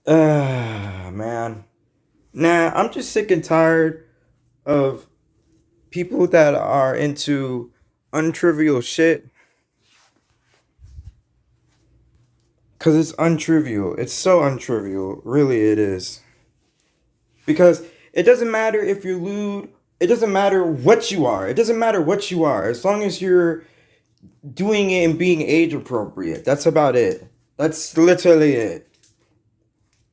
Man. Nah, I'm just sick and tired of people that are into untrivial shit because it's untrivial. It's so untrivial. Really, it is. Because it doesn't matter if you're lewd. It doesn't matter what you are. It doesn't matter what you are. As long as you're doing it and being age appropriate. That's about it. That's literally it.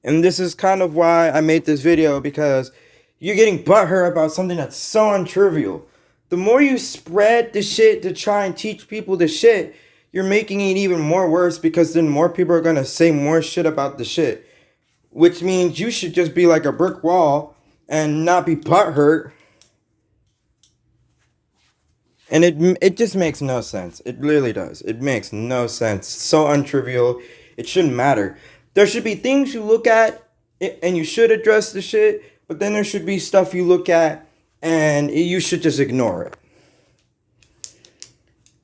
And this is kind of why I made this video, because you're getting butthurt about something that's so untrivial. The more you spread the shit to try and teach people the shit, you're making it even more worse, because then more people are gonna say more shit about the shit. Which means you should just be like a brick wall and not be butthurt. And it just makes no sense. It really does. It makes no sense. So untrivial. It shouldn't matter. There should be things you look at and you should address the shit, but then there should be stuff you look at and you should just ignore it.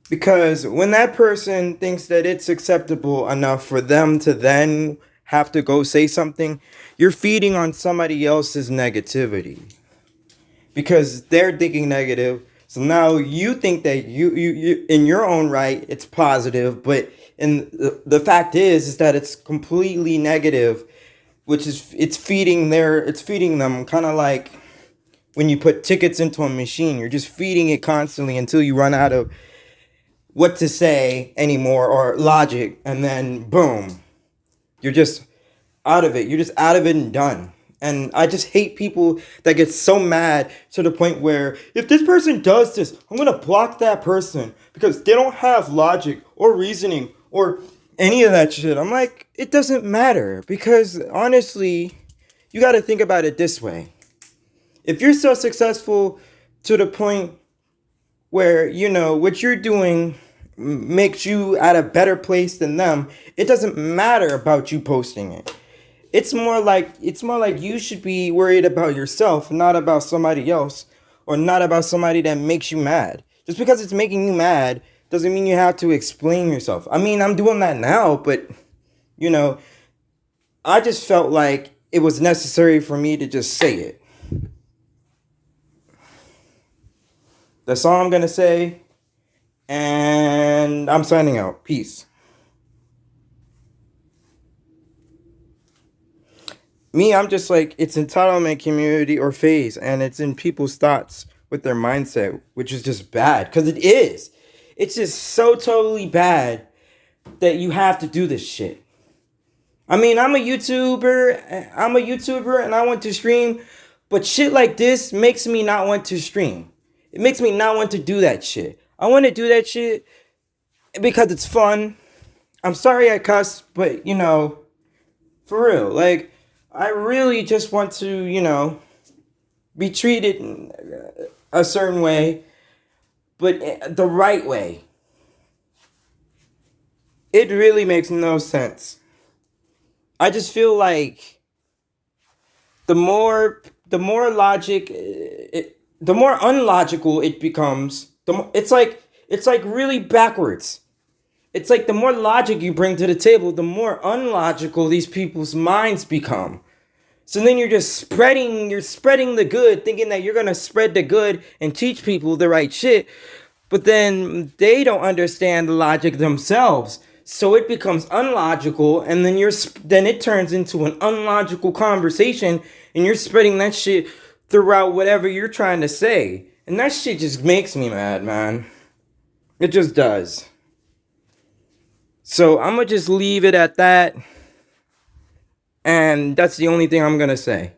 Because when that person thinks that it's acceptable enough for them to then have to go say something, you're feeding on somebody else's negativity. Because they're thinking negative. So now you think that you in your own right it's positive, but the fact is that it's completely negative, which is it's feeding them kind of like when you put tickets into a machine. You're just feeding it constantly until you run out of what to say anymore or logic, and then boom, you're just out of it. You're just out of it and done. And I just hate people that get so mad to the point where if this person does this, I'm gonna block that person because they don't have logic or reasoning or any of that shit. I'm like, it doesn't matter, because honestly, you gotta think about it this way. If you're so successful to the point where, what you're doing makes you at a better place than them, it doesn't matter about you posting it. It's more like you should be worried about yourself, not about somebody else, or not about somebody that makes you mad. Just because it's making you mad doesn't mean you have to explain yourself. I mean, I'm doing that now, but you know, I just felt like it was necessary for me to just say it. That's all I'm gonna say, and I'm signing out. Peace. Me, I'm just like, it's entitlement, community, or phase, and it's in people's thoughts with their mindset, which is just bad, because it is. It's just so totally bad that you have to do this shit. I mean, I'm a YouTuber and I want to stream, but shit like this makes me not want to stream. It makes me not want to do that shit. I want to do that shit because it's fun. I'm sorry I cuss, but for real, like, I really just want to, be treated in a certain way, but the right way. It really makes no sense. I just feel like the more unlogical it becomes, it's like really backwards. It's like the more logic you bring to the table, the more unlogical these people's minds become. So then you're spreading the good, thinking that you're gonna spread the good and teach people the right shit, but then they don't understand the logic themselves. So it becomes unlogical, and then it turns into an unlogical conversation, and you're spreading that shit throughout whatever you're trying to say, and that shit just makes me mad, man. It just does. So I'm gonna just leave it at that, and that's the only thing I'm gonna say.